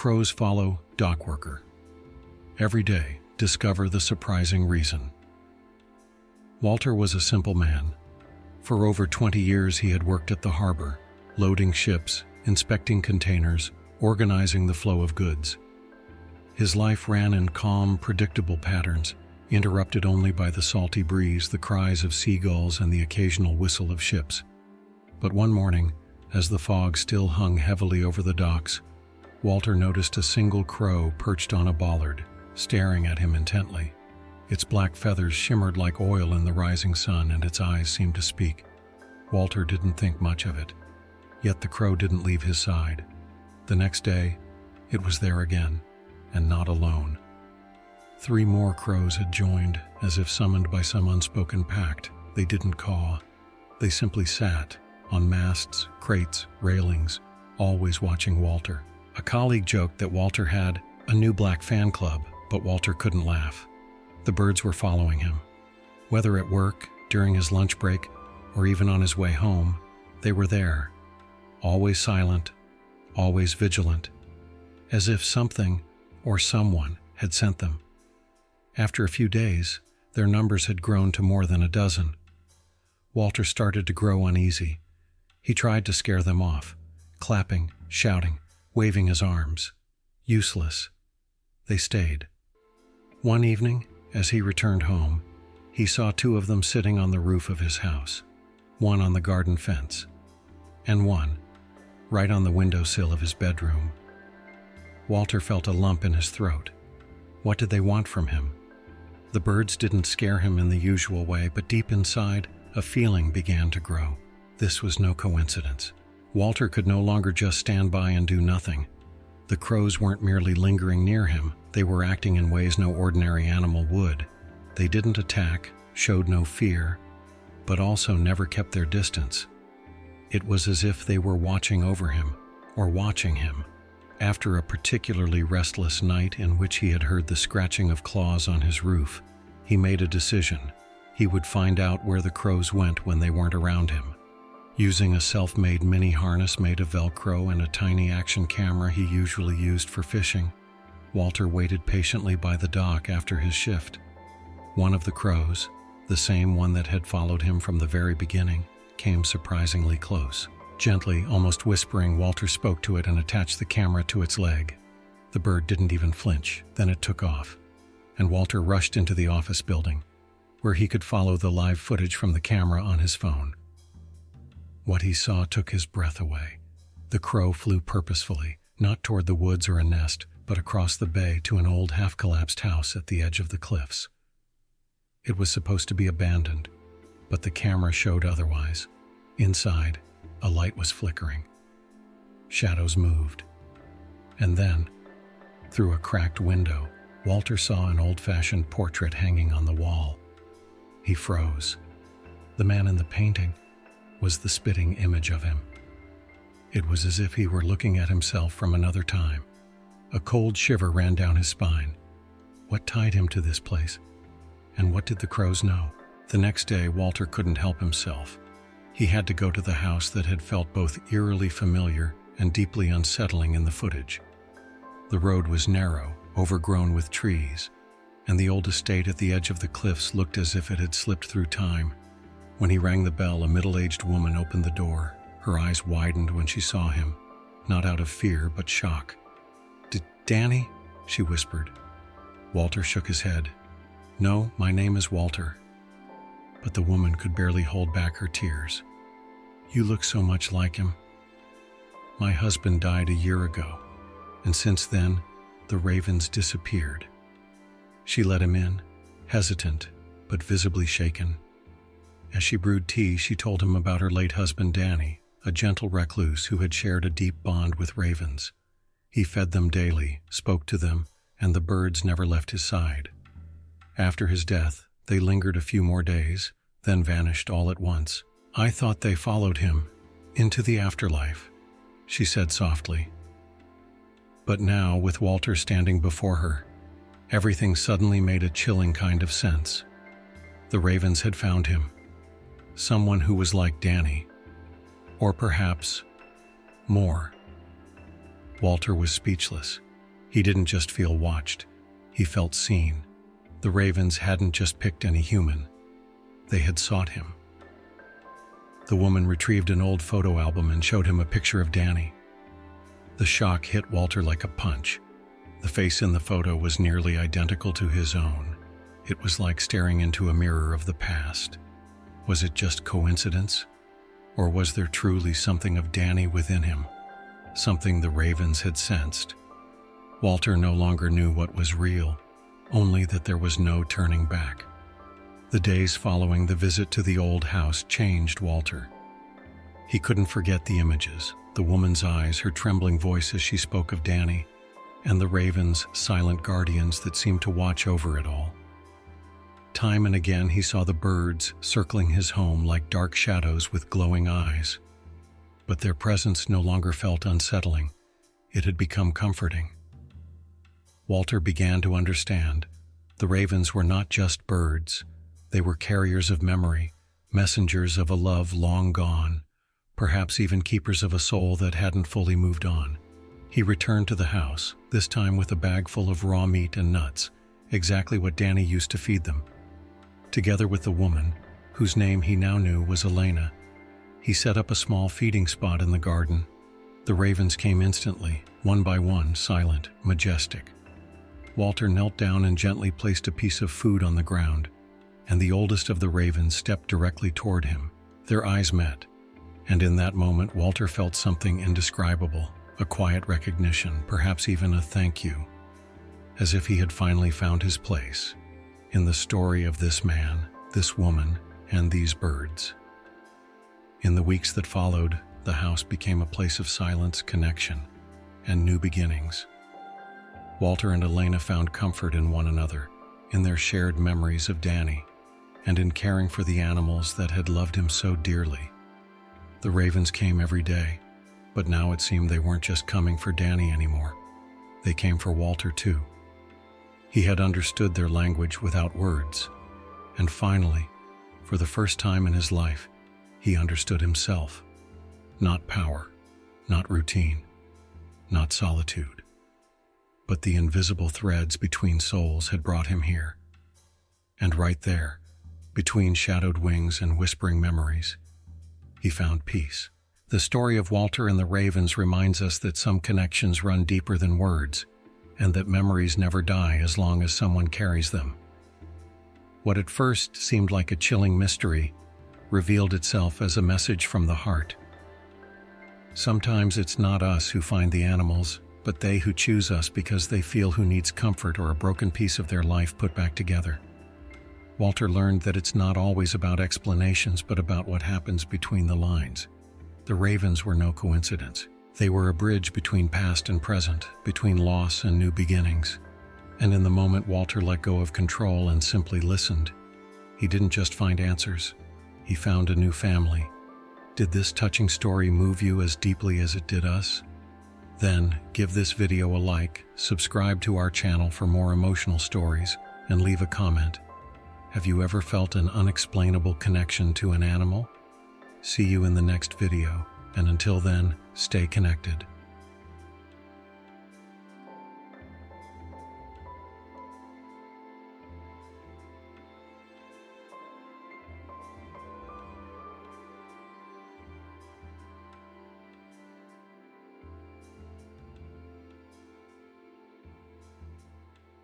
Crows follow dockworker. Every day, discover the surprising reason. Walter was a simple man. For over 20 years he had worked at the harbor, loading ships, inspecting containers, organizing the flow of goods. His life ran in calm, predictable patterns, interrupted only by the salty breeze, the cries of seagulls, and the occasional whistle of ships. But one morning, as the fog still hung heavily over the docks, Walter noticed a single crow perched on a bollard, staring at him intently. Its black feathers shimmered like oil in the rising sun, and its eyes seemed to speak. Walter didn't think much of it. Yet the crow didn't leave his side. The next day, it was there again, and not alone. 3 more crows had joined, as if summoned by some unspoken pact. They didn't caw. They simply sat, on masts, crates, railings, always watching Walter. A colleague joked that Walter had a new black fan club, but Walter couldn't laugh. The birds were following him. Whether at work, during his lunch break, or even on his way home, they were there, always silent, always vigilant, as if something or someone had sent them. After a few days, their numbers had grown to more than a dozen. Walter started to grow uneasy. He tried to scare them off, clapping, shouting, waving his arms. Useless. They stayed. One evening, as he returned home, he saw 2 of them sitting on the roof of his house, one on the garden fence, and one right on the windowsill of his bedroom. Walter felt a lump in his throat. What did they want from him? The birds didn't scare him in the usual way, but deep inside, a feeling began to grow. This was no coincidence. Walter could no longer just stand by and do nothing. The crows weren't merely lingering near him, they were acting in ways no ordinary animal would. They didn't attack, showed no fear, but also never kept their distance. It was as if they were watching over him, or watching him. After a particularly restless night in which he had heard the scratching of claws on his roof, he made a decision. He would find out where the crows went when they weren't around him. Using a self-made mini harness made of Velcro and a tiny action camera he usually used for fishing, Walter waited patiently by the dock after his shift. One of the crows, the same one that had followed him from the very beginning, came surprisingly close. Gently, almost whispering, Walter spoke to it and attached the camera to its leg. The bird didn't even flinch. Then it took off, and Walter rushed into the office building, where he could follow the live footage from the camera on his phone. What he saw took his breath away. The crow flew purposefully, not toward the woods or a nest, but across the bay to an old half-collapsed house at the edge of the cliffs. It was supposed to be abandoned, but the camera showed otherwise. Inside, a light was flickering. Shadows moved. And then, through a cracked window, Walter saw an old-fashioned portrait hanging on the wall. He froze. The man in the painting was the spitting image of him. It was as if he were looking at himself from another time. A cold shiver ran down his spine. What tied him to this place? And what did the crows know? The next day, Walter couldn't help himself. He had to go to the house that had felt both eerily familiar and deeply unsettling in the footage. The road was narrow, overgrown with trees, and the old estate at the edge of the cliffs looked as if it had slipped through time. When he rang the bell, a middle-aged woman opened the door. Her eyes widened when she saw him, not out of fear but shock. "Danny?" she whispered. Walter shook his head. "No, my name is Walter." But the woman could barely hold back her tears. "You look so much like him. My husband died a year ago, and since then, the ravens disappeared." She let him in, hesitant, but visibly shaken. As she brewed tea, she told him about her late husband Danny, a gentle recluse who had shared a deep bond with ravens. He fed them daily, spoke to them, and the birds never left his side. After his death, they lingered a few more days, then vanished all at once. "I thought they followed him into the afterlife," she said softly. But now, with Walter standing before her, everything suddenly made a chilling kind of sense. The ravens had found him. Someone who was like Danny. Or perhaps more. Walter was speechless. He didn't just feel watched, he felt seen. The ravens hadn't just picked any human, they had sought him. The woman retrieved an old photo album and showed him a picture of Danny. The shock hit Walter like a punch. The face in the photo was nearly identical to his own. It was like staring into a mirror of the past. Was it just coincidence? Or was there truly something of Danny within him? Something the ravens had sensed? Walter no longer knew what was real, only that there was no turning back. The days following the visit to the old house changed Walter. He couldn't forget the images, the woman's eyes, her trembling voice as she spoke of Danny, and the ravens, silent guardians that seemed to watch over it all. Time and again he saw the birds circling his home like dark shadows with glowing eyes. But their presence no longer felt unsettling. It had become comforting. Walter began to understand. The ravens were not just birds. They were carriers of memory, messengers of a love long gone, perhaps even keepers of a soul that hadn't fully moved on. He returned to the house, this time with a bag full of raw meat and nuts, exactly what Danny used to feed them. Together with the woman, whose name he now knew was Elena, he set up a small feeding spot in the garden. The ravens came instantly, one by one, silent, majestic. Walter knelt down and gently placed a piece of food on the ground, and the oldest of the ravens stepped directly toward him. Their eyes met, and in that moment Walter felt something indescribable, a quiet recognition, perhaps even a thank you, as if he had finally found his place in the story of this man, this woman, and these birds. In the weeks that followed, the house became a place of silence, connection, and new beginnings. Walter and Elena found comfort in one another, in their shared memories of Danny, and in caring for the animals that had loved him so dearly. The ravens came every day, but now it seemed they weren't just coming for Danny anymore. They came for Walter too. He had understood their language without words, and finally, for the first time in his life, he understood himself. Not power, not routine, not solitude. But the invisible threads between souls had brought him here. And right there, between shadowed wings and whispering memories, he found peace. The story of Walter and the ravens reminds us that some connections run deeper than words, and that memories never die as long as someone carries them. What at first seemed like a chilling mystery revealed itself as a message from the heart. Sometimes it's not us who find the animals, but they who choose us because they feel who needs comfort or a broken piece of their life put back together. Walter learned that it's not always about explanations, but about what happens between the lines. The ravens were no coincidence. They were a bridge between past and present, between loss and new beginnings. And in the moment Walter let go of control and simply listened, he didn't just find answers, he found a new family. Did this touching story move you as deeply as it did us? Then, give this video a like, subscribe to our channel for more emotional stories, and leave a comment. Have you ever felt an unexplainable connection to an animal? See you in the next video, and until then, stay connected.